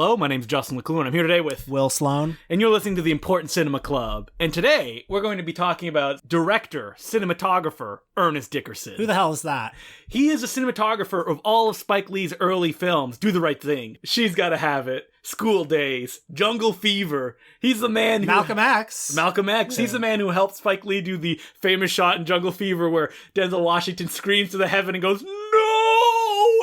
Hello, my name's Justin LeClue, and I'm here today with Will Sloan. And you're listening to the Important Cinema Club. And today, we're going to be talking about director, cinematographer, Ernest Dickerson. Who the hell is that? He is a cinematographer of all of Spike Lee's early films. Do the Right Thing, She's Gotta Have It, School Days, Jungle Fever. He's the man who... Malcolm X. Yeah. He's the man who helped Spike Lee do the famous shot in Jungle Fever where Denzel Washington screams to the heaven and goes, "No!"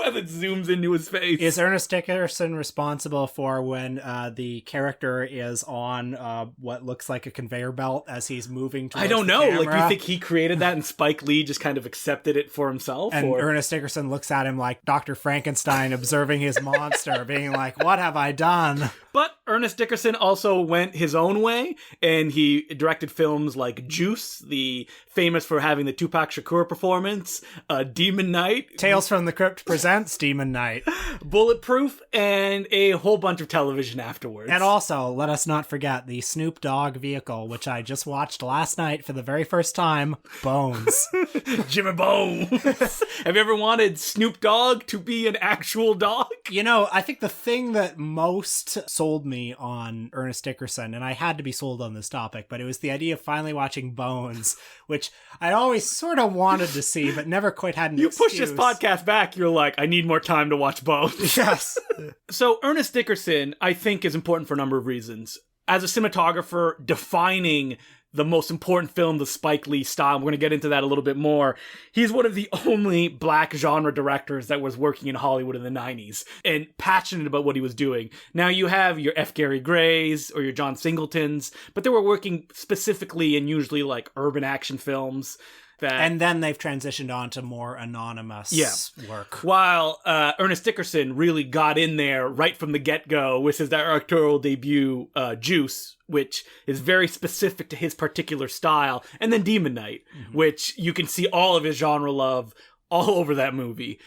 as it zooms into his face. Is Ernest Dickerson responsible for when the character is on what looks like a conveyor belt as he's moving towards I don't know. camera? Like, do you think he created that and Spike Lee just kind of accepted it for himself? And or? Ernest Dickerson looks at him like Dr. Frankenstein observing his monster, being like, what have I done? But Ernest Dickerson also went his own way, and he directed films like Juice, the famous for having the Tupac Shakur performance, Demon Knight, Tales from the Crypt presents Demon Knight, Bulletproof, and a whole bunch of television afterwards. And also, let us not forget the Snoop Dogg vehicle, which I just watched last night for the very first time, Bones. Jimmy Bones. Have you ever wanted Snoop Dogg to be an actual dog? You know, I think the thing that most sold me on Ernest Dickerson, and I had to be sold on this topic, but it was the idea of finally watching Bones, which I always sort of wanted to see, but never quite had an excuse. You push this podcast back, you're like, I need more time to watch Bones. Yes. So Ernest Dickerson, I think, is important for a number of reasons. As a cinematographer, defining the most important film, the Spike Lee style. We're going to get into that a little bit more. He's one of the only black genre directors that was working in Hollywood in the 90s and passionate about what he was doing. Now you have your F. Gary Grays or your John Singletons, but they were working specifically in usually like urban action films. And then they've transitioned on to more anonymous work. While Ernest Dickerson really got in there right from the get-go with his directorial debut, Juice, which is very specific to his particular style, and then Demon Knight, which you can see all of his genre love all over that movie.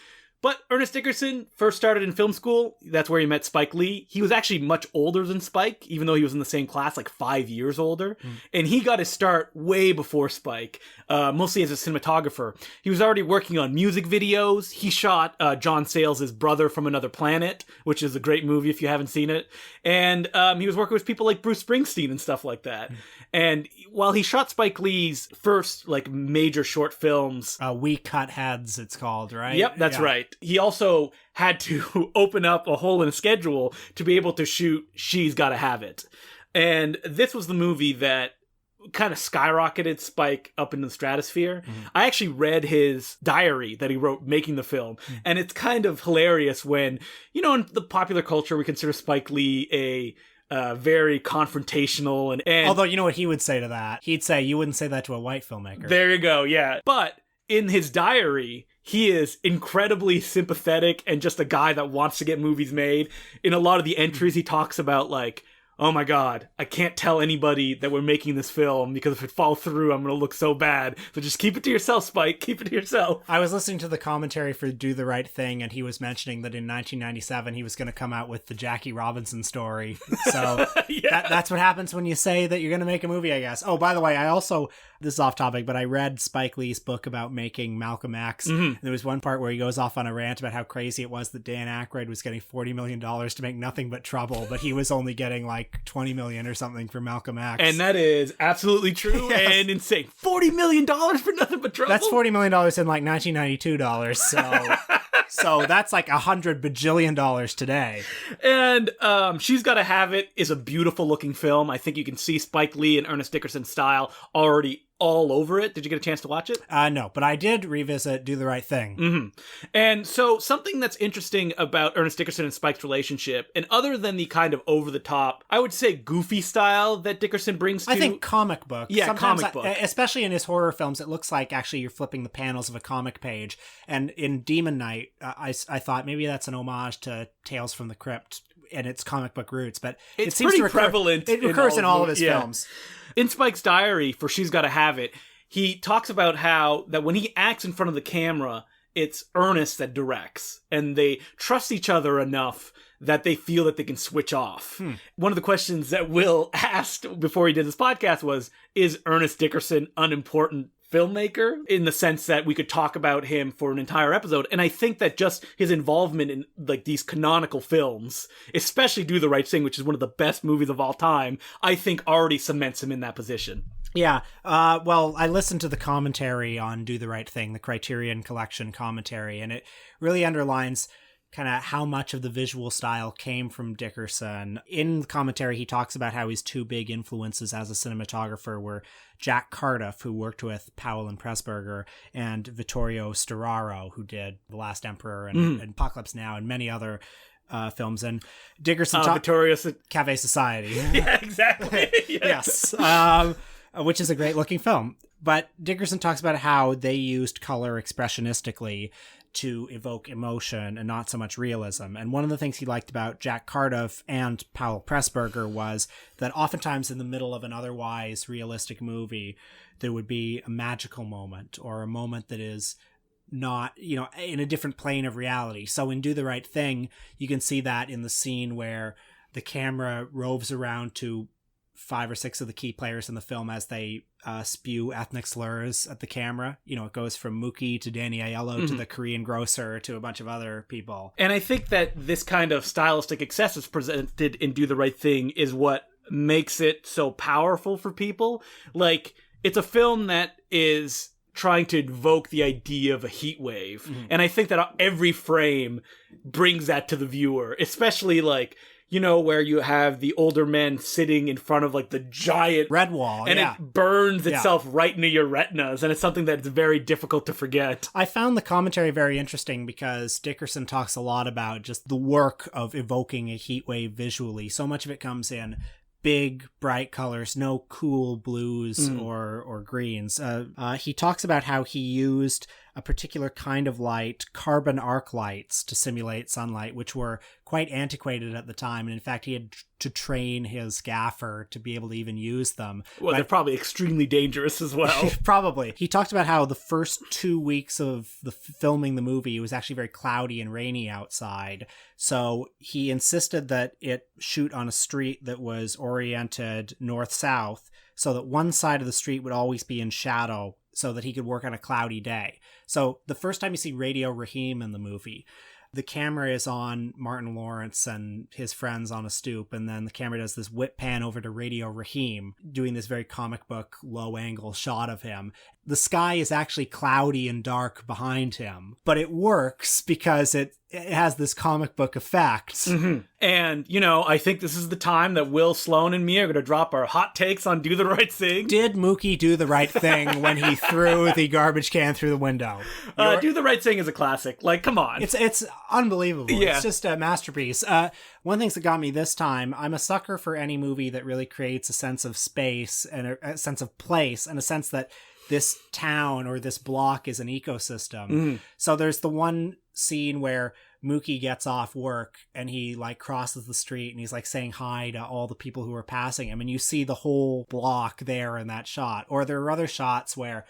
But Ernest Dickerson first started in film school. That's where he met Spike Lee. He was actually much older than Spike, even though he was in the same class, like 5 years older. And he got his start way before Spike, mostly as a cinematographer. He was already working on music videos. He shot John Sayles' Brother from Another Planet, which is a great movie if you haven't seen it. And he was working with people like Bruce Springsteen and stuff like that. And while he shot Spike Lee's first like major short films... We Cut Heads, it's called, right? Yep, that's right. He also had to open up a hole in a schedule to be able to shoot She's Gotta Have It. And this was the movie that kind of skyrocketed Spike up into the stratosphere. I actually read his diary that he wrote making the film, and it's kind of hilarious when, you know, in the popular culture, we consider Spike Lee a very confrontational and... Although, you know what he would say to that? He'd say, you wouldn't say that to a white filmmaker. There you go, yeah. But in his diary, he is incredibly sympathetic and just a guy that wants to get movies made. In a lot of the entries, he talks about like, oh my God, I can't tell anybody that we're making this film because if it falls through, I'm going to look so bad. So just keep it to yourself, Spike. Keep it to yourself. I was listening to the commentary for Do the Right Thing, and he was mentioning that in 1997, he was going to come out with the Jackie Robinson story. So that's what happens when you say that you're going to make a movie, I guess. Oh, by the way, this is off topic, but I read Spike Lee's book about making Malcolm X. And there was one part where he goes off on a rant about how crazy it was that Dan Aykroyd was getting $40 million to make Nothing But Trouble, but he was only getting like $20 million or something for Malcolm X. And that is absolutely true and insane. $40 million for Nothing But Trouble? That's $40 million in like 1992 dollars, so that's like $100 bajillion today. And She's Gotta Have It is a beautiful looking film. I think you can see Spike Lee and Ernest Dickerson's style already all over it. Did you get a chance to watch it? No, but I did revisit Do the Right Thing. And so something that's interesting about Ernest Dickerson and Spike's relationship, and other than the kind of over-the-top, I would say goofy style that Dickerson brings to... I think comic book. Yeah, sometimes comic book. Especially in his horror films, it looks like actually you're flipping the panels of a comic page. And in Demon Knight, I thought maybe that's an homage to Tales from the Crypt and its comic book roots, but it seems pretty to prevalent. It recurs in all of his films. In Spike's diary for She's Gotta Have It, he talks about how that when he acts in front of the camera, it's Ernest that directs, and they trust each other enough that they feel that they can switch off. One of the questions that Will asked before he did this podcast was, is Ernest Dickerson unimportant filmmaker in the sense that we could talk about him for an entire episode. And I think that just his involvement in like these canonical films, especially Do the Right Thing, which is one of the best movies of all time, I think already cements him in that position. Yeah. Well, I listened to the commentary on Do the Right Thing, the Criterion Collection commentary, and it really underlines kind of how much of the visual style came from Dickerson. In the commentary, he talks about how his two big influences as a cinematographer were Jack Cardiff, who worked with Powell and Pressburger, and Vittorio Storaro, who did The Last Emperor and Apocalypse Now and many other films. And Dickerson Vittorio's Café Society. Yeah, exactly. Yes. Which is a great looking film. But Dickerson talks about how they used color expressionistically to evoke emotion and not so much realism. And one of the things he liked about Jack Cardiff and Powell Pressburger was that oftentimes in the middle of an otherwise realistic movie, there would be a magical moment or a moment that is not, in a different plane of reality. So in Do the Right Thing, you can see that in the scene where the camera roves around to 5 or 6 of the key players in the film as they spew ethnic slurs at the camera. It goes from Mookie to Danny Aiello to the Korean grocer to a bunch of other people. And I think that this kind of stylistic excess is presented in Do the Right Thing is what makes it so powerful for people. Like, it's a film that is trying to evoke the idea of a heat wave. And I think that every frame brings that to the viewer, especially like, where you have the older men sitting in front of like the giant red wall, and it burns itself right into your retinas, and it's something that's very difficult to forget. I found the commentary very interesting because Dickerson talks a lot about just the work of evoking a heat wave visually. So much of it comes in big, bright colors, no cool blues or greens. He talks about how he used a particular kind of light, carbon arc lights, to simulate sunlight, which were quite antiquated at the time. And in fact, he had to train his gaffer to be able to even use them. Well, they're probably extremely dangerous as well. Probably. He talked about how the first 2 weeks of the filming the movie, it was actually very cloudy and rainy outside. So he insisted that it shoot on a street that was oriented north-south, so that one side of the street would always be in shadow, so that he could work on a cloudy day. So the first time you see Radio Raheem in the movie, the camera is on Martin Lawrence and his friends on a stoop, and then the camera does this whip pan over to Radio Raheem, doing this very comic book low-angle shot of him. The sky is actually cloudy and dark behind him, but it works because it has this comic book effect. And, I think this is the time that Will, Sloan, and me are going to drop our hot takes on Do the Right Thing. Did Mookie do the right thing when he threw the garbage can through the window? Do the Right Thing is a classic. Like, come on. It's unbelievable. Yeah. It's just a masterpiece. One of the things that got me this time, I'm a sucker for any movie that really creates a sense of space and a sense of place and a sense that this town or this block is an ecosystem. So there's the one scene where Mookie gets off work and he like crosses the street and he's like saying hi to all the people who are passing him, and you see the whole block there in that shot. Or there are other shots where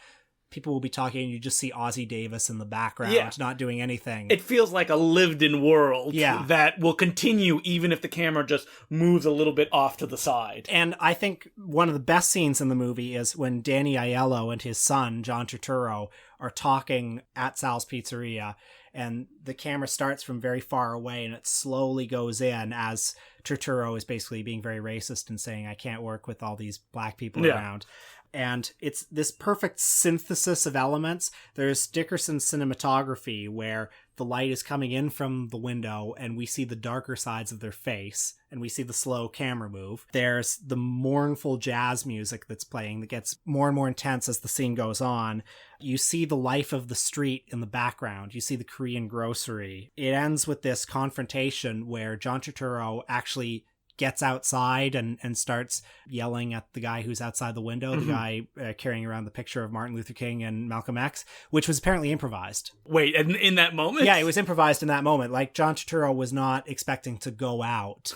people will be talking and you just see Ozzie Davis in the background not doing anything. It feels like a lived-in world that will continue even if the camera just moves a little bit off to the side. And I think one of the best scenes in the movie is when Danny Aiello and his son, John Turturro, are talking at Sal's Pizzeria, and the camera starts from very far away and it slowly goes in as Turturro is basically being very racist and saying, I can't work with all these black people around. And it's this perfect synthesis of elements. There's Dickerson's cinematography where the light is coming in from the window and we see the darker sides of their face and we see the slow camera move. There's the mournful jazz music that's playing that gets more and more intense as the scene goes on. You see the life of the street in the background. You see the Korean grocery. It ends with this confrontation where John Turturro actually gets outside and starts yelling at the guy who's outside the window, the guy carrying around the picture of Martin Luther King and Malcolm X, which was apparently improvised. Wait, and in that moment? Yeah, it was improvised in that moment. Like, John Turturro was not expecting to go out.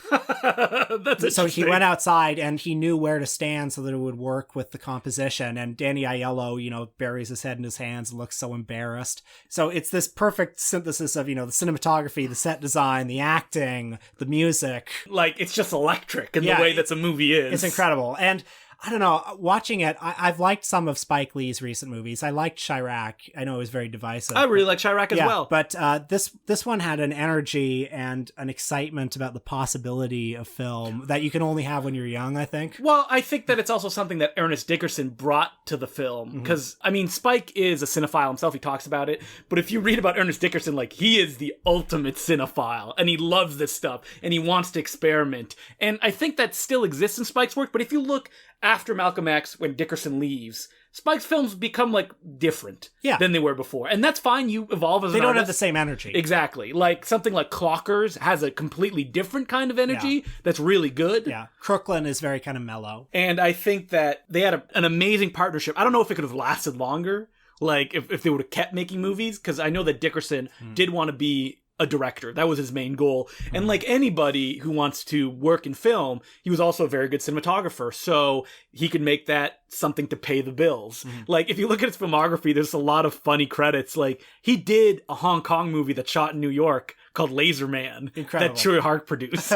That's so he went outside and he knew where to stand so that it would work with the composition. And Danny Aiello, buries his head in his hands and looks so embarrassed. So it's this perfect synthesis of, the cinematography, the set design, the acting, the music. Like, it's just electric in the way that the movie is. It's incredible. And I don't know. Watching it, I've liked some of Spike Lee's recent movies. I liked Chirac. I know it was very divisive. I really like Chirac as well. But this one had an energy and an excitement about the possibility of film that you can only have when you're young, I think. Well, I think that it's also something that Ernest Dickerson brought to the film. Because, I mean, Spike is a cinephile himself. He talks about it. But if you read about Ernest Dickerson, like, he is the ultimate cinephile. And he loves this stuff. And he wants to experiment. And I think that still exists in Spike's work. But if you look after Malcolm X, when Dickerson leaves, Spike's films become, like, different than they were before. And that's fine. You evolve as an artist. They don't have the same energy. Exactly. Like, something like Clockers has a completely different kind of energy that's really good. Yeah. Crooklyn is very kind of mellow. And I think that they had an amazing partnership. I don't know if it could have lasted longer, like, if they would have kept making movies, because I know that Dickerson did want to be a director. That was his main goal. And like anybody who wants to work in film, he was also a very good cinematographer. So he could make that something to pay the bills. Like, if you look at his filmography, there's a lot of funny credits. Like, he did a Hong Kong movie that shot in New York called Laser Man. Incredible. That Troy Hark produced.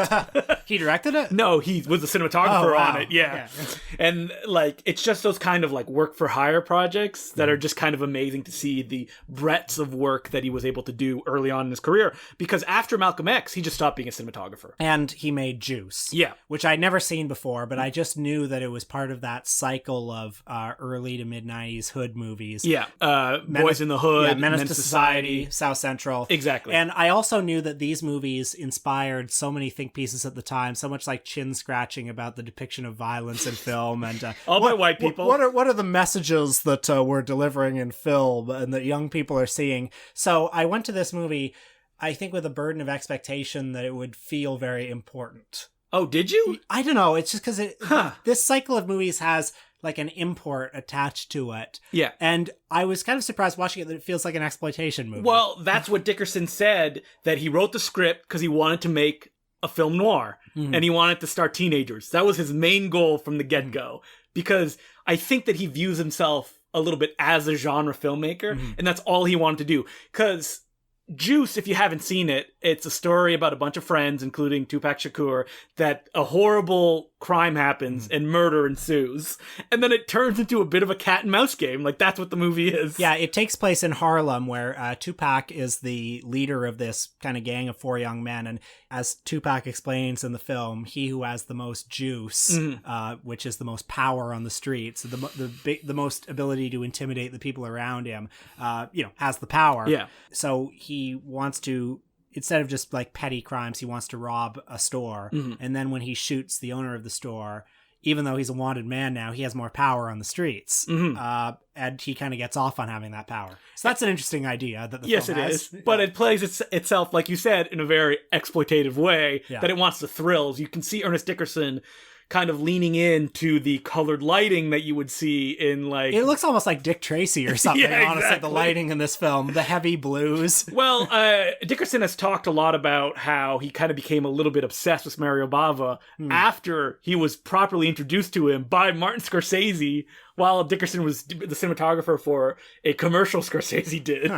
He directed it? No, he was the cinematographer on it. Yeah. Okay. And like, it's just those kind of like work for hire projects that are just kind of amazing to see the breadth of work that he was able to do early on in his career. Because after Malcolm X, he just stopped being a cinematographer. And he made Juice. Yeah. Which I'd never seen before, but I just knew that it was part of that cycle of early to mid 90s hood movies. Yeah. Boys in the Hood, Menace to Society, South Central. Exactly. And I also knew that these movies inspired so many think pieces at the time, so much like chin scratching about the depiction of violence in film. And all by white people. What are the messages that we're delivering in film and that young people are seeing? So I went to this movie, I think, with a burden of expectation that it would feel very important. Oh, did you? I don't know. It's just because this cycle of movies has like an import attached to it. Yeah. And I was kind of surprised watching it that it feels like an exploitation movie. Well, that's what Dickerson said, that he wrote the script because he wanted to make a film noir and he wanted to star teenagers. That was his main goal from the get-go, because I think that he views himself a little bit as a genre filmmaker, and that's all he wanted to do. Because Juice, if you haven't seen it, it's a story about a bunch of friends, including Tupac Shakur, that a horrible crime happens and murder ensues. And then it turns into a bit of a cat and mouse game. Like, that's what the movie is. Yeah, it takes place in Harlem, where Tupac is the leader of this kind of gang of 4 young men. And as Tupac explains in the film, he who has the most juice, which is the most power on the streets, the most ability to intimidate the people around him, has the power. Yeah. So he wants to, instead of just like petty crimes, he wants to rob a store. And then when he shoots the owner of the store, even though he's a wanted man now, he has more power on the streets. And he kind of gets off on having that power. So that's an interesting idea that the film has. Is. But it plays itself, like you said, in a very exploitative way, that it wants the thrills. You can see Ernest Dickerson kind of leaning into the colored lighting that you would see in, like... It looks almost like Dick Tracy or something, honestly, exactly. the lighting in this film, the heavy blues. Well, Dickerson has talked a lot about how he kind of became a little bit obsessed with Mario Bava after he was properly introduced to him by Martin Scorsese, while Dickerson was the cinematographer for a commercial Scorsese did.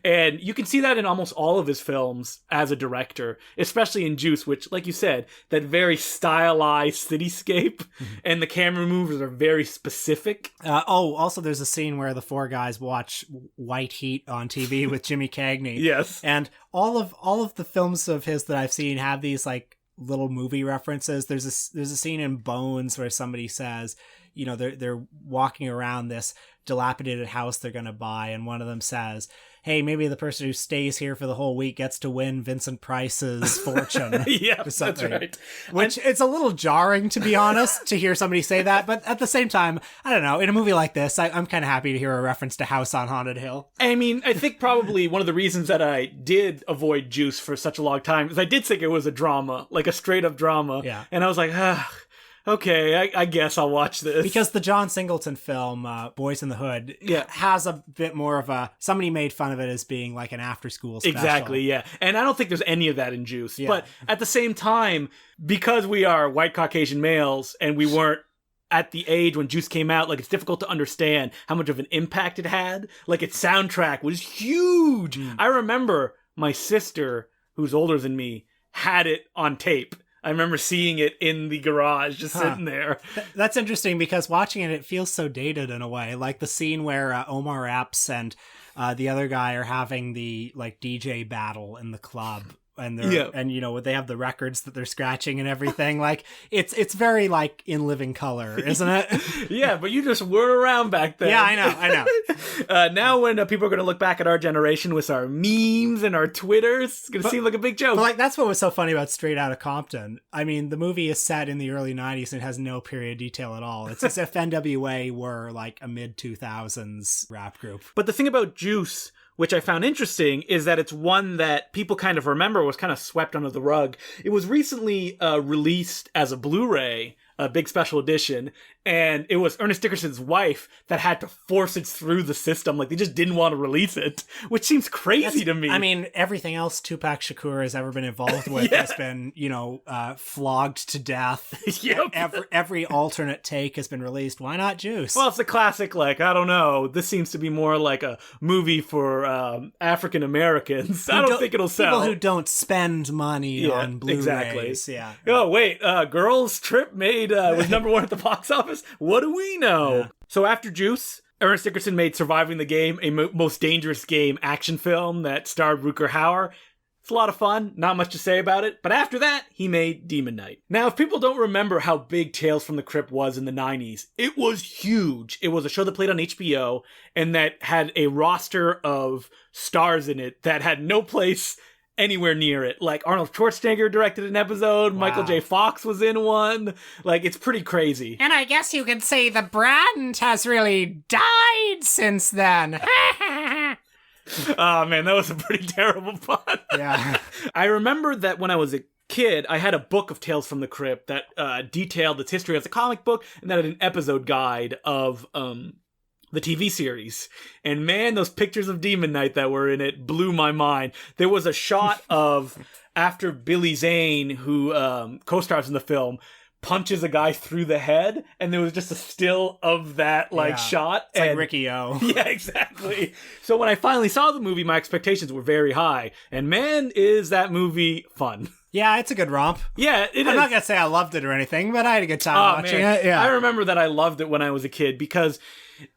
And you can see that in almost all of his films as a director, especially in Juice, which, like you said, that very stylized cityscape, and the camera moves are very specific. Also there's a scene where the 4 guys watch White Heat on TV with Jimmy Cagney. Yes. And all of the films of his that I've seen have these like little movie references. There's a scene in Bones where somebody says, they're walking around this dilapidated house they're going to buy, and one of them says, hey, maybe the person who stays here for the whole week gets to win Vincent Price's fortune. Yeah, that's right. Which it's a little jarring, to be honest, to hear somebody say that. But at the same time, I don't know, in a movie like this, I'm kind of happy to hear a reference to House on Haunted Hill. I mean, I think probably one of the reasons that I did avoid Juice for such a long time is I did think it was a drama, like a straight up drama. Yeah. And I was like, okay, I guess I'll watch this. Because the John Singleton film, Boys in the Hood, has a bit more of a... Somebody made fun of it as being like an after-school special. Exactly, yeah. And I don't think there's any of that in Juice. Yeah. But at the same time, because we are white Caucasian males and we weren't at the age when Juice came out, like, it's difficult to understand how much of an impact it had. Like, its soundtrack was huge. I remember my sister, who's older than me, had it on tape. I remember seeing it in the garage, just sitting there. That's interesting because watching it feels so dated in a way. Like the scene where Omar Epps and the other guy are having the like DJ battle in the club. And and you know, they have the records that they're scratching and everything. Like it's very like in living color, isn't it? Yeah, but you just weren't around back then. Yeah, I know. Now when people are going to look back at our generation with our memes and our Twitters, it's going to seem like a big joke. But like that's what was so funny about Straight Outta Compton. I mean, the movie is set in the early 90s and has no period detail at all. It's as if NWA were like a mid-2000s rap group. But the thing about Juice, which I found interesting, is that it's one that people kind of remember was kind of swept under the rug. It was recently released as a Blu-ray, a big special edition, and it was Ernest Dickerson's wife that had to force it through the system. Like, they just didn't want to release it, which seems crazy to me. I mean, everything else Tupac Shakur has ever been involved with has been, flogged to death. Yep. Every alternate take has been released. Why not Juice? Well, it's a classic, like, I don't know, this seems to be more like a movie for African Americans. I don't think it'll sell. People who don't spend money on Blu-rays. Exactly. Yeah. Oh, wait, Girls Trip was #1 at the box office? What do we know? Yeah. So after Juice, Ernest Dickerson made Surviving the Game, a Most Dangerous Game action film that starred Rutger Hauer. It's a lot of fun, not much to say about it, but after that, he made Demon Knight. Now, if people don't remember how big Tales from the Crypt was in the 90s, it was huge. It was a show that played on HBO, and that had a roster of stars in it that had no place anywhere near it. Like, Arnold Schwarzenegger directed an episode, wow. Michael J. Fox was in one. Like, it's pretty crazy. And I guess you could say the brand has really died since then. Oh, man, that was a pretty terrible pun. Yeah. I remember that when I was a kid, I had a book of Tales from the Crypt that detailed its history as a comic book, and that had an episode guide of the TV series. And man, those pictures of Demon Knight that were in it blew my mind. There was a shot of after Billy Zane, who co-stars in the film, punches a guy through the head, and there was just a still of that shot. It's like Ricky O. Yeah, exactly. So when I finally saw the movie, my expectations were very high. And man, is that movie fun. Yeah, it's a good romp. Yeah, it is. I'm not going to say I loved it or anything, but I had a good time watching it. Yeah. I remember that I loved it when I was a kid because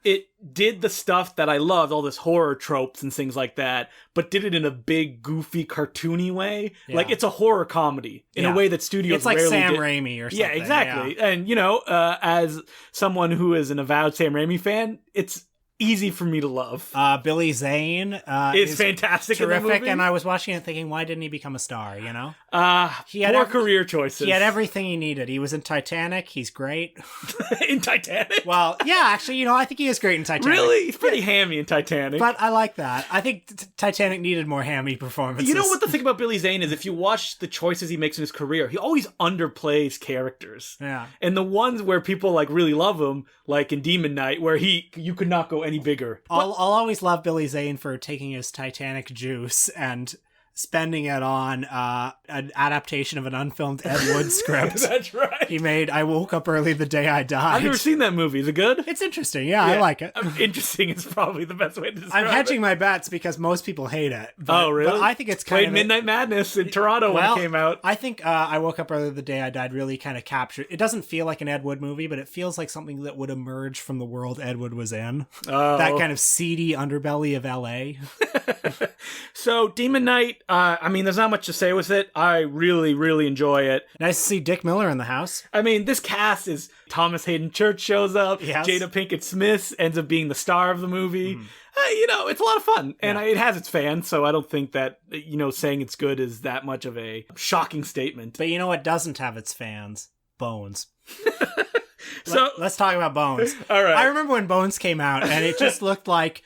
it did the stuff that I loved, all this horror tropes and things like that, but did it in a big, goofy, cartoony way. Yeah. Like, it's a horror comedy in a way that studios rarely did. It's like Sam Raimi or something. Yeah, exactly. Yeah. And, as someone who is an avowed Sam Raimi fan, it's easy for me to love. Billy Zane is fantastic, terrific, in the movie. And I was watching it thinking, why didn't he become a star? He had poor career choices. He had everything he needed. He was in Titanic. He's great. In Titanic? Well, yeah, actually, I think he is great in Titanic. Really? He's pretty hammy in Titanic. But I like that. I think Titanic needed more hammy performances. You know what the thing about Billy Zane is? If you watch the choices he makes in his career, he always underplays characters. Yeah. And the ones where people really love him, like in Demon Knight, where you could not go any bigger. I'll always love Billy Zane for taking his Titanic juice and spending it on an adaptation of an unfilmed Ed Wood script. That's right. He made I Woke Up Early the Day I Died. I've never seen that movie. Is it good? It's interesting. Yeah, I like it. Interesting is probably the best way to describe it. I'm hedging my bets because most people hate it. Oh, really? But I think it's played Midnight Madness in Toronto when it came out. I think I Woke Up Early the Day I Died really kind of captured. It doesn't feel like an Ed Wood movie, but it feels like something that would emerge from the world Ed Wood was in. Oh. That kind of seedy underbelly of LA. So, Demon Knight, there's not much to say with it. I really, really enjoy it. Nice to see Dick Miller in the house. I mean, this cast is Thomas Hayden Church shows up. Yes. Jada Pinkett Smith ends up being the star of the movie. It's a lot of fun. And it has its fans, so I don't think that, saying it's good is that much of a shocking statement. But what doesn't have its fans? Bones. So let's talk about Bones. All right. I remember when Bones came out, and it just looked like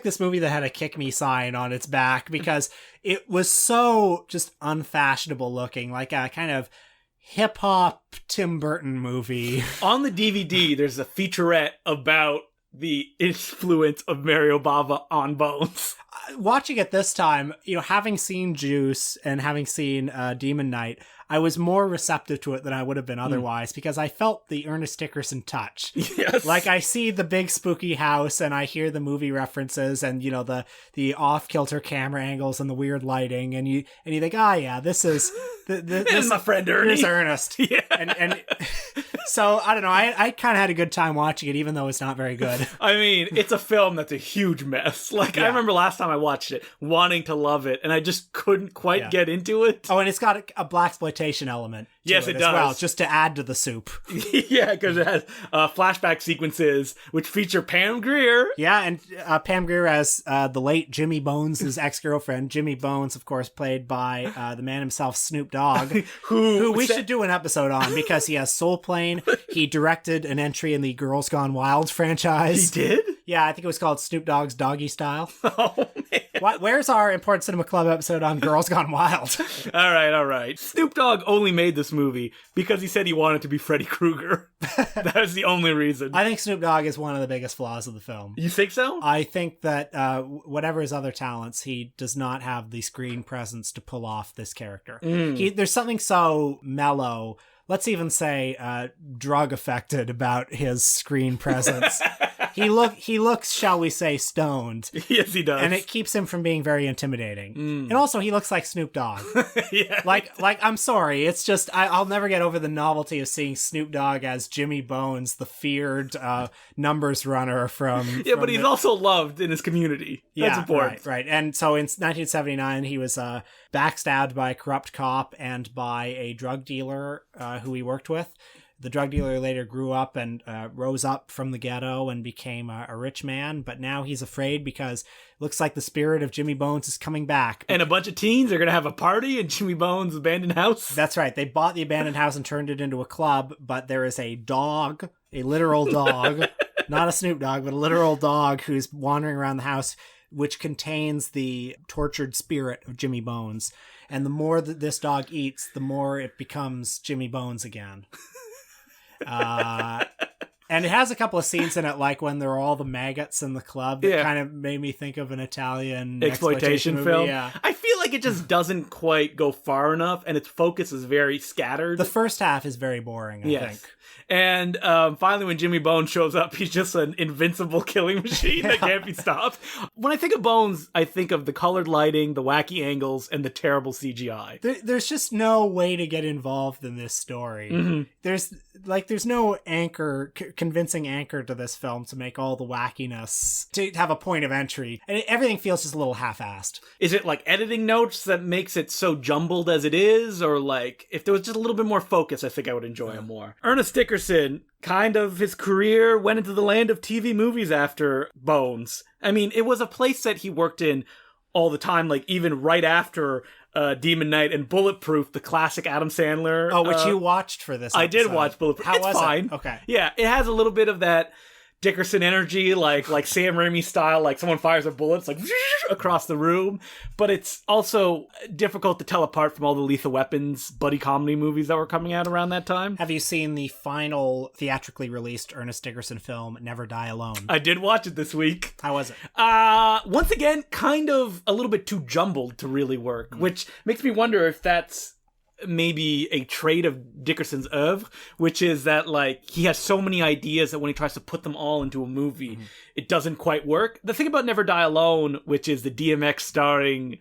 this movie that had a kick me sign on its back because it was so just unfashionable looking, like a kind of hip hop Tim Burton movie. On the DVD, there's a featurette about the influence of Mario Bava on Bones. Watching it this time, having seen Juice and having seen Demon Knight, I was more receptive to it than I would have been otherwise because I felt the Ernest Dickerson touch. Yes. Like I see the big spooky house and I hear the movie references and, you know, the off-kilter camera angles and the weird lighting and you think, yeah, this is this is my friend Ernie. Here's Ernest. Yeah. And so I don't know. I kind of had a good time watching it, even though it's not very good. I mean, it's a film that's a huge mess. Like, I remember last time I watched it, wanting to love it, and I just couldn't quite get into it. Oh, and it's got a blaxploitation element. Yes, it as does. well, just to add to the soup. Yeah, because it has flashback sequences which feature Pam Grier. Yeah, and Pam Grier as the late Jimmy Bones' ex-girlfriend. Jimmy Bones, of course, played by the man himself, Snoop Dogg, who we should do an episode on because he has Soul Plane. He directed an entry in the Girls Gone Wild franchise. He did? Yeah, I think it was called Snoop Dogg's Doggy Style. Oh, man. Where's our Important Cinema Club episode on Girls Gone Wild? All right. Snoop Dogg only made this movie because he said he wanted to be Freddy Krueger. That was the only reason. I think Snoop Dogg is one of the biggest flaws of the film. You think so? I think that whatever his other talents, he does not have the screen presence to pull off this character. There's something so mellow, let's even say drug affected about his screen presence. He looks, shall we say, stoned. Yes, he does. And it keeps him from being very intimidating. And also, he looks like Snoop Dogg. Yeah. Like I'm sorry, it's just I'll never get over the novelty of seeing Snoop Dogg as Jimmy Bones, the feared numbers runner from. Yeah, but he's also loved in his community. That's important. Right. And so in 1979, he was backstabbed by a corrupt cop and by a drug dealer who he worked with. The drug dealer later grew up and rose up from the ghetto and became a rich man, but now he's afraid because it looks like the spirit of Jimmy Bones is coming back. And a bunch of teens are going to have a party in Jimmy Bones' abandoned house? That's right. They bought the abandoned house and turned it into a club, but there is a dog, a literal dog, not a Snoop Dogg, but a literal dog who's wandering around the house, which contains the tortured spirit of Jimmy Bones. And the more that this dog eats, the more it becomes Jimmy Bones again. And it has a couple of scenes in it, like when there are all the maggots in the club that kind of made me think of an Italian exploitation film. movie. Yeah. I feel like it just doesn't quite go far enough, and its focus is very scattered. The first half is very boring, I think. And finally, when Jimmy Bones shows up, he's just an invincible killing machine that can't be stopped. When I think of Bones, I think of the colored lighting, the wacky angles, and the terrible CGI. There's just no way to get involved in this story. Mm-hmm. There's no convincing anchor to this film to make all the wackiness, to have a point of entry. And everything feels just a little half-assed. Is it like editing notes that makes it so jumbled as it is? Or like, if there was just a little bit more focus, I think I would enjoy it more. Ernest Dickerson, kind of his career went into the land of TV movies after Bones. I mean, it was a place that he worked in all the time, like even right after Demon Knight and Bulletproof, the classic Adam Sandler. Oh, which you watched for this episode. I did watch Bulletproof. How it's was fine. It? Okay. Yeah, it has a little bit of that Dickerson energy, like Sam Raimi style, like someone fires a bullet, it's like across the room. But it's also difficult to tell apart from all the Lethal Weapons buddy comedy movies that were coming out around that time. Have you seen the final theatrically released Ernest Dickerson film, Never Die Alone? I did watch it this week. How was it? Once again, kind of a little bit too jumbled to really work, which makes me wonder if that's maybe a trait of Dickerson's oeuvre, which is that like he has so many ideas that when he tries to put them all into a movie, it doesn't quite work. The thing about Never Die Alone, which is the DMX starring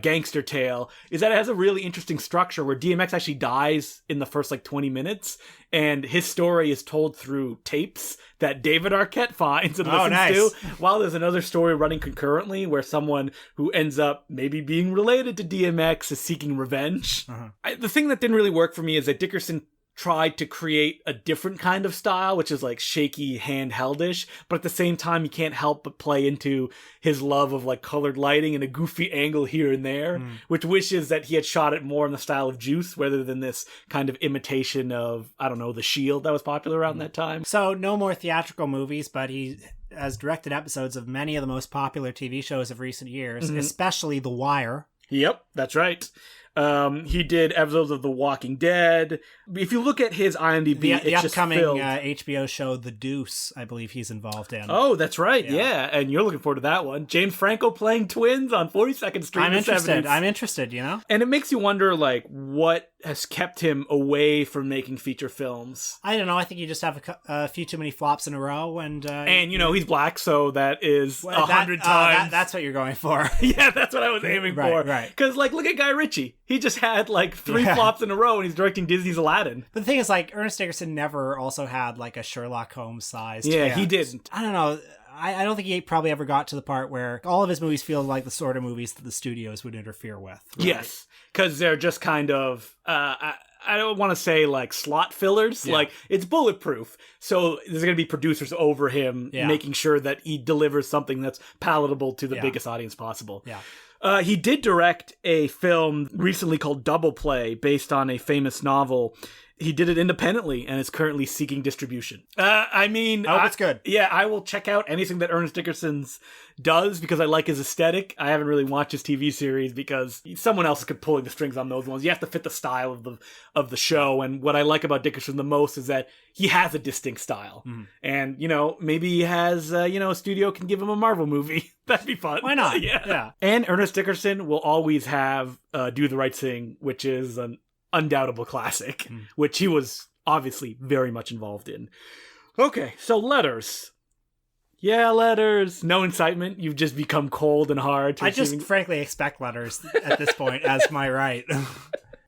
gangster tale, is that it has a really interesting structure where DMX actually dies in the first like 20 minutes, and his story is told through tapes that David Arquette finds and listens to, while there's another story running concurrently where someone who ends up maybe being related to DMX is seeking revenge. The thing that didn't really work for me is that Dickerson tried to create a different kind of style, which is like shaky, handheldish, but at the same time, you can't help but play into his love of like colored lighting and a goofy angle here and there, which wishes that he had shot it more in the style of Juice rather than this kind of imitation of, I don't know, The Shield that was popular around that time. So no more theatrical movies, but he has directed episodes of many of the most popular TV shows of recent years, especially The Wire. Yep, that's right. He did episodes of The Walking Dead. If you look at his IMDb, the it's upcoming just filled. HBO show The Deuce, I believe he's involved in. Oh, that's right. Yeah. And you're looking forward to that one. James Franco playing twins on 42nd Street. I'm in the interested. 70s. I'm interested, you know? And it makes you wonder, like, what has kept him away from making feature films. I don't know. I think you just have a few too many flops in a row. And you know, he's black, so that is 100 times. That's what you're going for. Yeah, that's what I was aiming for. Right. Because, like, look at Guy Ritchie. He just had, like, 3 flops in a row, and he's directing Disney's Aladdin. But the thing is, like, Ernest Dickerson never also had, like, a Sherlock Holmes sized. Yeah, he didn't. I don't know. I don't think he probably ever got to the part where all of his movies feel like the sort of movies that the studios would interfere with. Right? Yes. Because they're just kind of... I don't want to say like slot fillers. Like, it's bulletproof. So there's going to be producers over him making sure that he delivers something that's palatable to the biggest audience possible. Yeah. He did direct a film recently called Double Play based on a famous novel. He did it independently and is currently seeking distribution. I mean... I hope it's good. Yeah, I will check out anything that Ernest Dickerson's does because I like his aesthetic. I haven't really watched his TV series because someone else could pulling the strings on those ones. You have to fit the style of the show. And what I like about Dickerson the most is that he has a distinct style. And, you know, maybe he has, a studio can give him a Marvel movie. That'd be fun. Why not? Yeah. And Ernest Dickerson will always have Do the Right Thing, which is an undoubtable classic, which he was obviously very much involved in. Okay, so letters. Yeah, letters. No incitement. You've just become cold and hard. I just frankly expect letters at this point as my right.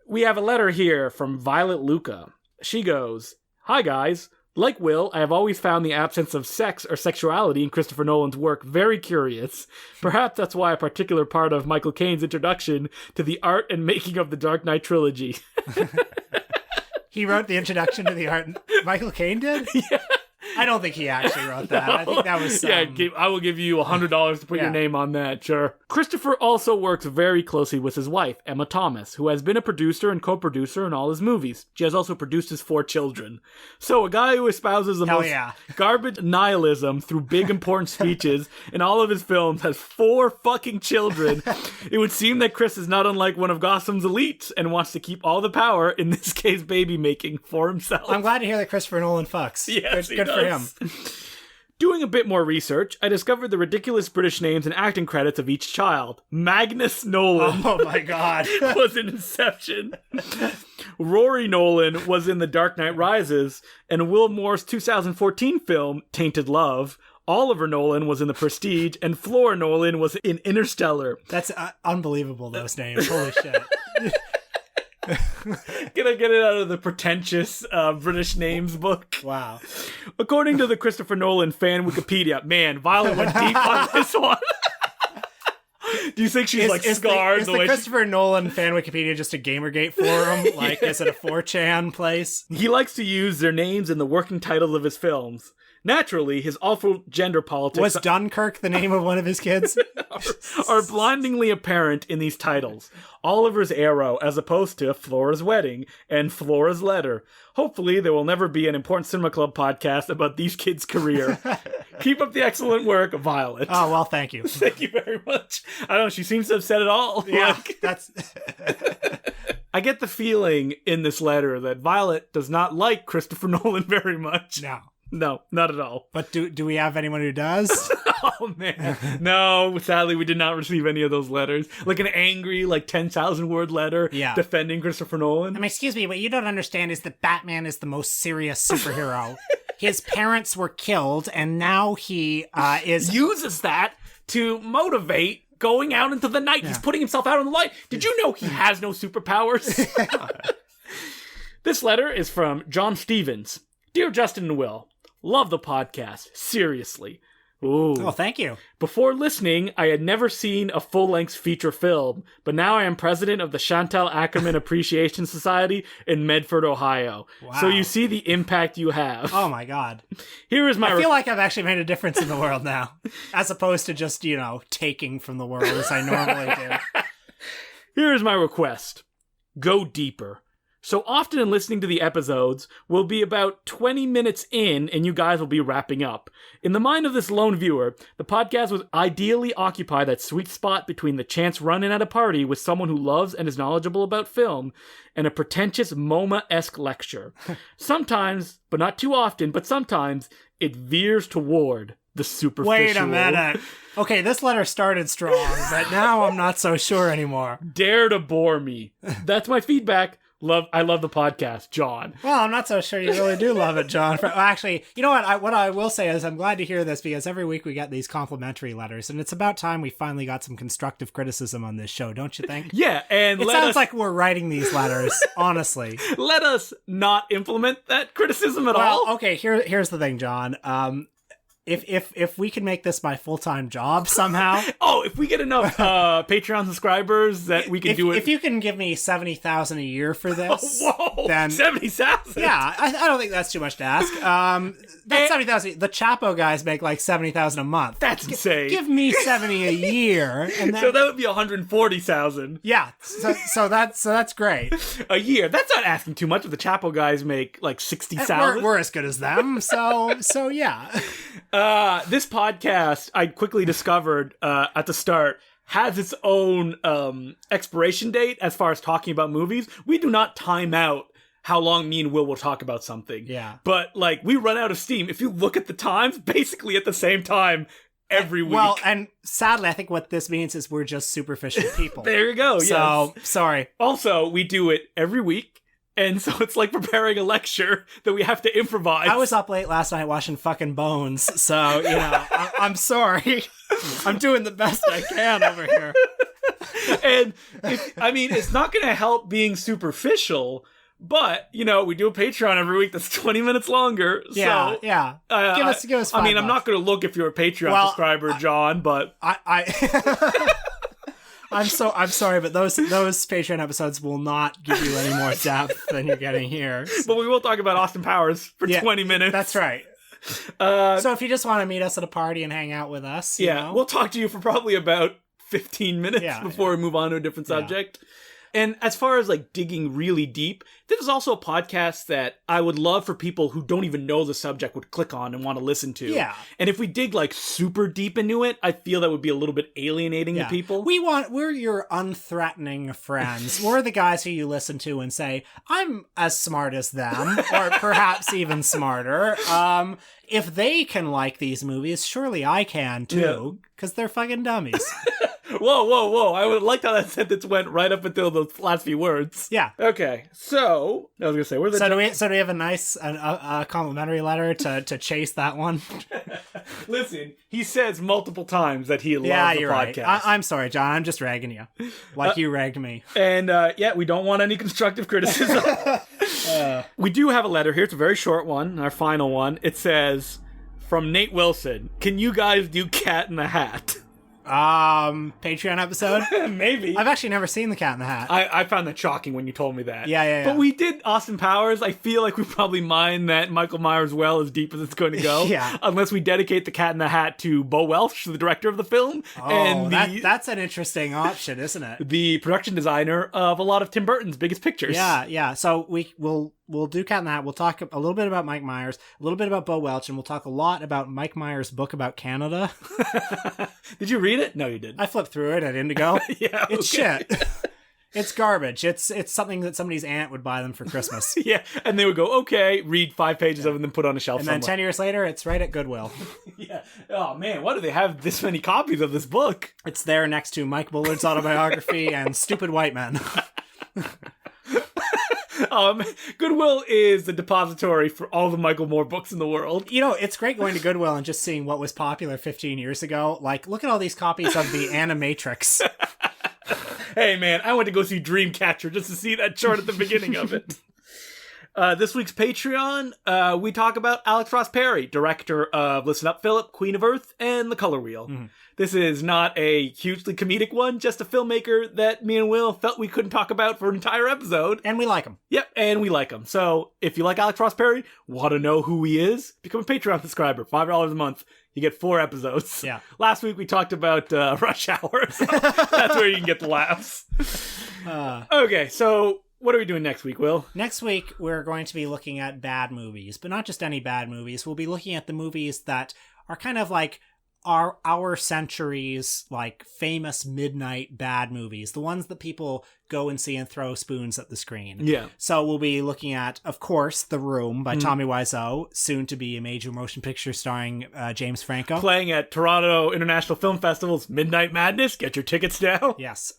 We have a letter here from Violet Luca. She goes, "Hi guys. Like Will, I have always found the absence of sex or sexuality in Christopher Nolan's work very curious. Perhaps that's why a particular part of Michael Caine's introduction to the art and making of the Dark Knight trilogy." He wrote the introduction to the art. Michael Caine did? Yeah. I don't think he actually wrote that. I think that was I will give you $100 to put your name on that, sure. Christopher also works very closely with his wife, Emma Thomas, who has been a producer and co-producer in all his movies. She has also produced his 4 children. So a guy who espouses the most garbage nihilism through big important speeches in all of his films has 4 fucking children. It would seem that Chris is not unlike one of Gossam's elites and wants to keep all the power, in this case baby making, for himself. I'm glad to hear that Christopher Nolan fucks. Yes, good for him. Doing a bit more research, I discovered the ridiculous British names and acting credits of each child. Magnus Nolan. Oh my god. Was in Inception. Rory Nolan was in The Dark Knight Rises, and Will Moore's 2014 film, Tainted Love. Oliver Nolan was in The Prestige, and Flora Nolan was in Interstellar. That's unbelievable, those names. Holy shit. Gonna get it out of the pretentious British names book. Wow. According to the Christopher Nolan fan Wikipedia, man, Violet went deep on this one. Do you think she's scarred? Is the Christopher Nolan fan Wikipedia just a Gamergate forum? Like, is it a 4chan place? He likes to use their names in the working titles of his films. Naturally, his awful gender politics... Was Dunkirk the name of one of his kids? are blindingly apparent in these titles. Oliver's Arrow, as opposed to Flora's Wedding and Flora's Letter. Hopefully, there will never be an important Cinema Club podcast about these kids' career. Keep up the excellent work, Violet. Oh, well, thank you. Thank you very much. I don't know, she seems to have said it all. Yeah, that's... I get the feeling in this letter that Violet does not like Christopher Nolan very much. No, not at all. But do we have anyone who does? Oh, man. No, sadly, we did not receive any of those letters. Like an angry, 10,000 word letter defending Christopher Nolan. I mean, excuse me, what you don't understand is that Batman is the most serious superhero. His parents were killed, and now he uses that to motivate going out into the night. He's putting himself out in the light. Did you know he has no superpowers? This letter is from John Stevens. Dear Justin and Will, love the podcast. Seriously. Ooh. Oh, thank you. Before listening, I had never seen a full-length feature film, but now I am president of the Chantal Ackerman Appreciation Society in Medford, Ohio. Wow. So you see the impact you have. Oh my god. Here is my... I feel like I've actually made a difference in the world now, as opposed to just, taking from the world as I normally do. Here is my request. Go deeper. So often in listening to the episodes, we'll be about 20 minutes in and you guys will be wrapping up. In the mind of this lone viewer, the podcast would ideally occupy that sweet spot between the chance run-in at a party with someone who loves and is knowledgeable about film and a pretentious MoMA-esque lecture. Sometimes, but not too often, but sometimes, it veers toward the superficial. Wait a minute. Okay, this letter started strong, but now I'm not so sure anymore. Dare to bore me. That's my feedback. I love the podcast, John. Well, I'm not so sure you really do love it, John. Well, actually, you know what? What I will say is I'm glad to hear this because every week we get these complimentary letters, and it's about time we finally got some constructive criticism on this show, don't you think? Yeah, and it sounds like we're writing these letters, honestly. Let us not implement that criticism at all. Well, okay, here's the thing, John. If we can make this my full-time job somehow. Oh, if we get enough Patreon subscribers that we can do it. If you can give me $70,000 a year for this. Whoa, then $70,000? Yeah, I don't think that's too much to ask. That's $70,000. The Chapo guys make like $70,000 a month. That's insane. Give me $70 a year. And then, so that would be $140,000. Yeah, so that's great. A year. That's not asking too much if the Chapo guys make like $60,000. We're as good as them, so yeah. This podcast, I quickly discovered at the start, has its own expiration date as far as talking about movies. We do not time out how long me and Will talk about something. Yeah. But, like, we run out of steam. If you look at the times, basically at the same time every week. Well, and sadly, I think what this means is we're just superficial people. There you go, So, yes. Sorry. Also, we do it every week. And so it's like preparing a lecture that we have to improvise. I was up late last night watching fucking Bones, so, you know, I'm sorry. I'm doing the best I can over here. And, it's not going to help being superficial, but, you know, we do a Patreon every week that's 20 minutes longer. Yeah, so, yeah. Give us $5. I'm not going to look if you're a Patreon subscriber, John, but... I'm sorry, but those Patreon episodes will not give you any more depth than you're getting here. But we will talk about Austin Powers for 20 minutes. That's right. So if you just want to meet us at a party and hang out with us, you know? We'll talk to you for probably about 15 minutes before we move on to a different subject. And as far as like digging really deep, this is also a podcast that I would love for people who don't even know the subject would click on and want to listen to. Yeah. And if we dig like super deep into it, I feel that would be a little bit alienating to people. We're your unthreatening friends. We're the guys who you listen to and say, I'm as smart as them, or perhaps even smarter. If they can like these movies, surely I can too, because they're fucking dummies. Whoa. I would like how that sentence went right up until the last few words. Yeah. Okay, so, I was going to say, where's the... So do we have a nice complimentary letter to chase that one? Listen, he says multiple times that he loves the you're podcast. Right. I'm sorry, John. I'm just ragging you. Like you ragged me. And, we don't want any constructive criticism. We do have a letter here. It's a very short one, our final one. It says, from Nate Wilson, can you guys do Cat in the Hat? Patreon episode? Maybe. I've actually never seen The Cat in the Hat. I found that shocking when you told me that. Yeah. But we did Austin Powers. I feel like we probably mine that Michael Myers well as deep as it's going to go. Yeah. Unless we dedicate The Cat in the Hat to Bo Welch, the director of the film. Oh, and that's an interesting option, isn't it? The production designer of a lot of Tim Burton's biggest pictures. Yeah. So we'll do Cat in the Hat. We'll talk a little bit about Mike Myers, a little bit about Bo Welch, and we'll talk a lot about Mike Myers' book about Canada. Did you read it? No, you didn't. I flipped through it at Indigo. Yeah, it's shit. It's garbage. It's something that somebody's aunt would buy them for Christmas. Yeah, and they would go, okay, read 5 pages of it and then put on a shelf and then 10 years later, it's right at Goodwill. Yeah. Oh, man, why do they have this many copies of this book? It's there next to Mike Bullard's autobiography and Stupid White Men. Goodwill is the depository for all the Michael Moore books in the world. You know, it's great going to Goodwill and just seeing what was popular 15 years ago. Like, look at all these copies of the Animatrix. Hey, man, I went to go see Dreamcatcher just to see that chart at the beginning of it. This week's Patreon, we talk about Alex Ross Perry, director of Listen Up, Philip, Queen of Earth, and The Color Wheel. Mm-hmm. This is not a hugely comedic one, just a filmmaker that me and Will felt we couldn't talk about for an entire episode. And we like him. Yep, and we like him. So if you like Alex Ross Perry, want to know who he is, become a Patreon subscriber, $5 a month. You get 4 episodes. Yeah. Last week we talked about Rush Hour, so that's where you can get the laughs. Okay, so what are we doing next week, Will? Next week, we're going to be looking at bad movies, but not just any bad movies. We'll be looking at the movies that are kind of like our century's like famous midnight bad movies, the ones that people go and see and throw spoons at the screen. Yeah. So we'll be looking at, of course, The Room by Tommy Wiseau, soon to be a major motion picture starring James Franco. Playing at Toronto International Film Festival's Midnight Madness. Get your tickets now. Yes.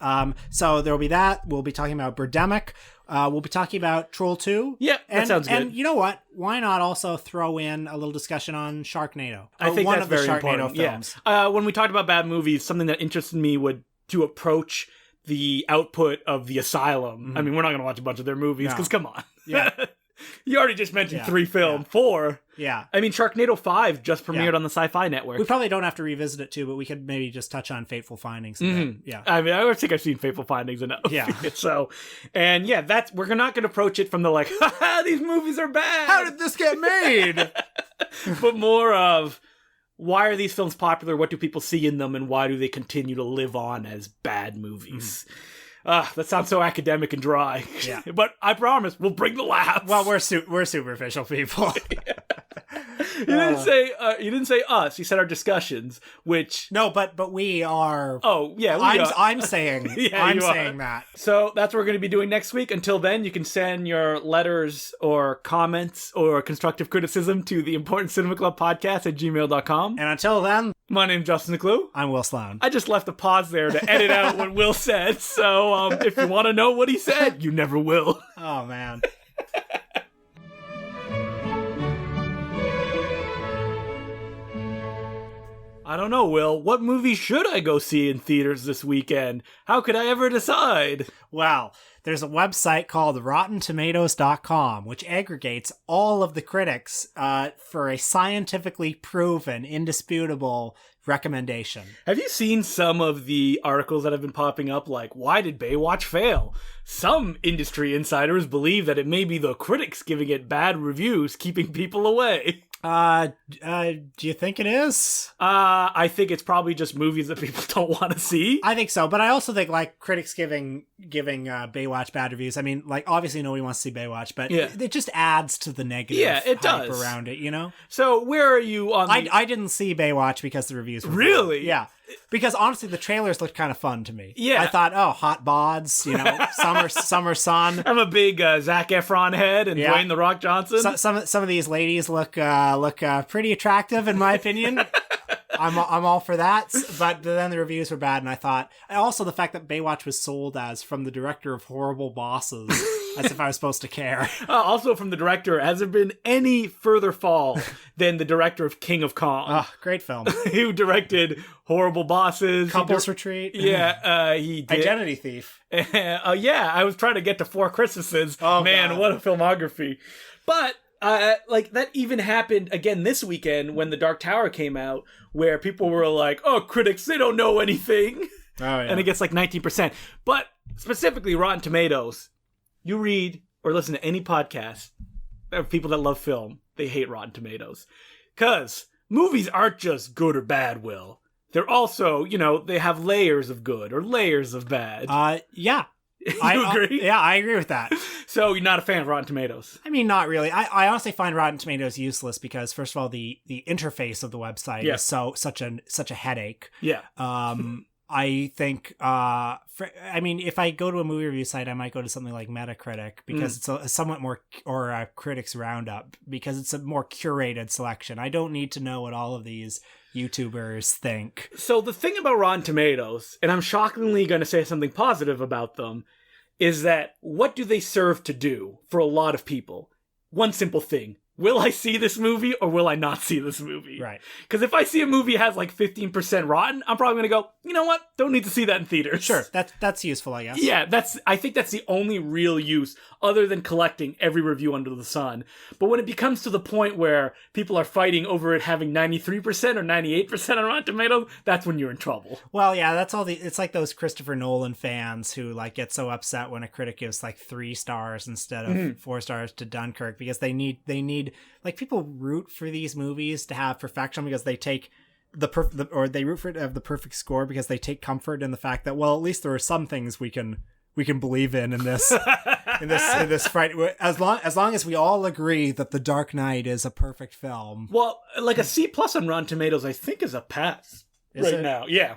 So there'll be that. We'll be talking about Birdemic. We'll be talking about Troll 2. Yeah, that sounds good. And you know what? Why not also throw in a little discussion on Sharknado? I think one that's of the very Sharknado important. films. Yeah. When we talked about bad movies, something that interested me would to approach the output of The Asylum. I mean, we're not going to watch a bunch of their movies because come on. Yeah. You already just mentioned 3 films. Yeah. 4. Yeah. I mean, Sharknado 5 just premiered on the Sci-Fi Network. We probably don't have to revisit it too, but we could maybe just touch on Fateful Findings. Yeah. I mean, I think I've seen Fateful Findings enough. Yeah. So, and yeah, we're not going to approach it from the like, haha, these movies are bad. How did this get made? But more of, why are these films popular? What do people see in them? And why do they continue to live on as bad movies? That sounds so academic and dry. Yeah. But I promise, we'll bring the laughs. Well, we're superficial people. You didn't say us. You said our discussions, which No, but we are. oh yeah, I'm saying Yeah, I'm you are. saying that. So that's what we're going to be doing next week. Until then, you can send your letters or comments or constructive criticism to the Important Cinema Club podcast at gmail.com. And until then, My name's Justin Declue. I'm Will Sloan. I just left a pause there to edit out what Will said. So if you want to know what he said, you never will. Oh man. I don't know, Will. What movie should I go see in theaters this weekend? How could I ever decide? Well, there's a website called RottenTomatoes.com, which aggregates all of the critics for a scientifically proven, indisputable recommendation. Have you seen some of the articles that have been popping up, like, why did Baywatch fail? Some industry insiders believe that it may be the critics giving it bad reviews, keeping people away. Do you think it is? I think it's probably just movies that people don't want to see. I think so, but I also think like critics giving Baywatch bad reviews. I mean, like obviously nobody wants to see Baywatch, but it just adds to the negative it hype does. around it, you know? So where are you on the... I didn't see Baywatch because the reviews were Really? bad. Yeah. Because honestly, the trailers looked kind of fun to me. Yeah. I thought, oh, hot bods, you know, summer sun. I'm a big Zac Efron head and Dwayne The Rock Johnson. Some of these ladies look pretty attractive in my opinion. I'm all for that, but then the reviews were bad, and I thought also the fact that Baywatch was sold as from the director of Horrible Bosses, as if I was supposed to care. Also from the director, has there been any further fall than the director of King of Kong? Oh, great film. Who directed Horrible Bosses, Couples Retreat. Yeah, he did. Identity Thief. Yeah, I was trying to get to Four Christmases. Oh, man, God. what a filmography! But like that even happened again this weekend when The Dark Tower came out, where people were like, "Oh, critics, they don't know anything," Oh yeah. and it gets like 19%. But specifically, Rotten Tomatoes, you read or listen to any podcast of people that love film, they hate Rotten Tomatoes because movies aren't just good or bad. Will, they're also, you know, they have layers of good or layers of bad. Yeah. You agree? Yeah, I agree with that. So you're not a fan of Rotten Tomatoes? I mean, not really. I honestly find Rotten Tomatoes useless because, first of all, the interface of the website is such a headache. Yeah. I think, I mean, if I go to a movie review site, I might go to something like Metacritic because it's a somewhat more, or a Critics Roundup, because it's a more curated selection. I don't need to know what all of these YouTubers think. So the thing about Rotten Tomatoes, and I'm shockingly going to say something positive about them, is that what do they serve to do for a lot of people? One simple thing. Will I see this movie or will I not see this movie? Right. Because if I see a movie has like 15% rotten, I'm probably going to go, you know what? Don't need to see that in theaters. Sure, that's useful, I guess. Yeah, I think that's the only real use other than collecting every review under the sun. But when it becomes to the point where people are fighting over it having 93% or 98% on Rotten Tomatoes, that's when you're in trouble. Well, yeah, that's all it's like those Christopher Nolan fans who like get so upset when a critic gives like 3 stars instead of 4 stars to Dunkirk because they need like people root for these movies to have perfection because they take or they root for it to have the perfect score because they take comfort in the fact that, well, at least there are some things we can we can believe in this in this fright. As long as we all agree that The Dark Knight is a perfect film. Well, like a C+ on Rotten Tomatoes, I think is a pass now. Yeah.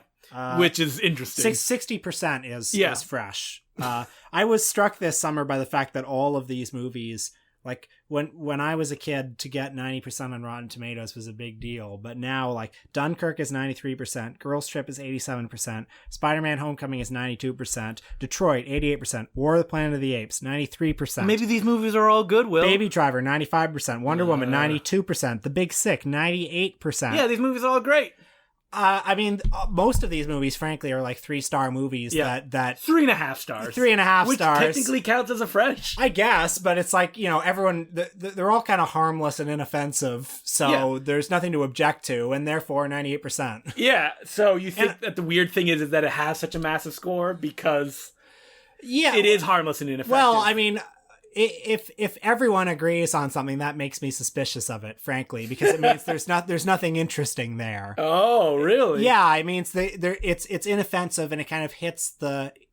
Which is interesting. 60% is fresh. I was struck this summer by the fact that all of these movies, like when I was a kid, to get 90% on Rotten Tomatoes was a big deal. But now, like, Dunkirk is 93%, Girls Trip is 87%, Spider-Man Homecoming is 92%, Detroit 88%, War of the Planet of the Apes 93%. Maybe these movies are all good, Will. Baby Driver 95%, Wonder Woman 92%, The Big Sick 98%. Yeah, these movies are all great. I mean, most of these movies, frankly, are like 3-star movies that 3.5 stars. 3.5 which stars. Which technically counts as a fresh. I guess, but it's like, you know, everyone, they're all kind of harmless and inoffensive, so there's nothing to object to, and therefore 98%. Yeah, so you think that the weird thing is that it has such a massive score because it is harmless and ineffective. Well, I mean, if everyone agrees on something, that makes me suspicious of it, frankly, because it means there's nothing interesting there. Oh, really? Yeah, it means it's inoffensive and it kind of hits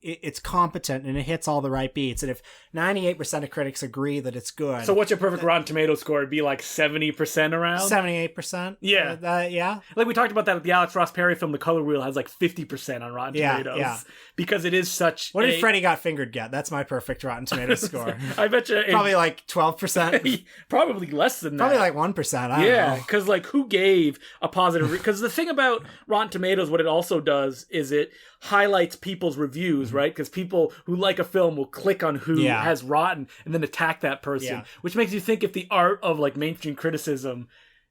it's competent and it hits all the right beats. And if 98% of critics agree that it's good, so what's your perfect Rotten Tomatoes score? It'd be like 70% around. 78%. Yeah, yeah. Like we talked about that. The Alex Ross Perry film, The Color Wheel, has like 50% on Rotten Tomatoes. Yeah. Because it is such. What did Freddy Got Fingered get? That's my perfect Rotten Tomatoes score. I bet you probably like 12%. Probably less than that. Probably like 1%. I don't know. Because like who gave a positive? Because the thing about Rotten Tomatoes, what it also does is it highlights people's reviews, right? Because people who like a film will click on who has rotten and then attack that person, which makes you think if the art of like mainstream criticism,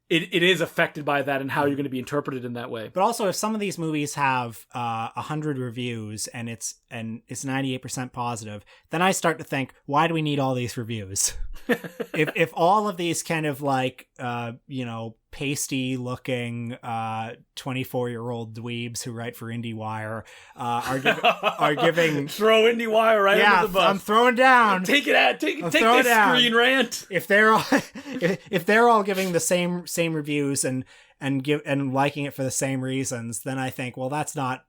it is affected by that and how you're going to be interpreted in that way. But also, if some of these movies have 100 reviews and it's 98% positive, then I start to think, why do we need all these reviews? if all of these kind of like pasty looking 24-year-old dweebs who write for IndieWire are giving throw IndieWire right under the bus. I'm throwing down. Take it out. Take this screen rant. If they're all giving the same reviews and liking it for the same reasons, then I think, well, that's not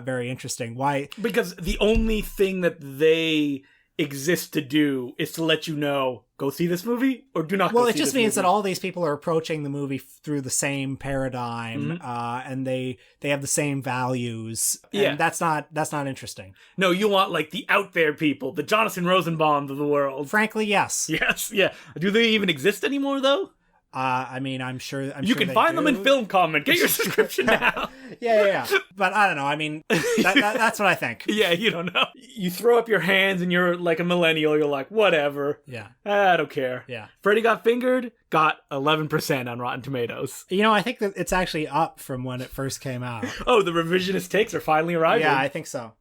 very interesting. Why? Because the only thing that they exist to do is to let you know, go see this movie or do not go see this movie. Well, it just means that all these people are approaching the movie through the same paradigm, and they have the same values. And that's not interesting. No, you want like the out there people, the Jonathan Rosenbaums of the world. Frankly, yes. Yes, yeah. Do they even exist anymore, though? I mean, I'm sure you can find them in Film Comment. Get your subscription now. Yeah. But I don't know. I mean, that's what I think. Yeah, you don't know. You throw up your hands and you're like a millennial. You're like, whatever. Yeah. I don't care. Yeah. Freddy Got Fingered got 11% on Rotten Tomatoes. You know, I think that it's actually up from when it first came out. Oh, the revisionist takes are finally arriving. Yeah, I think so.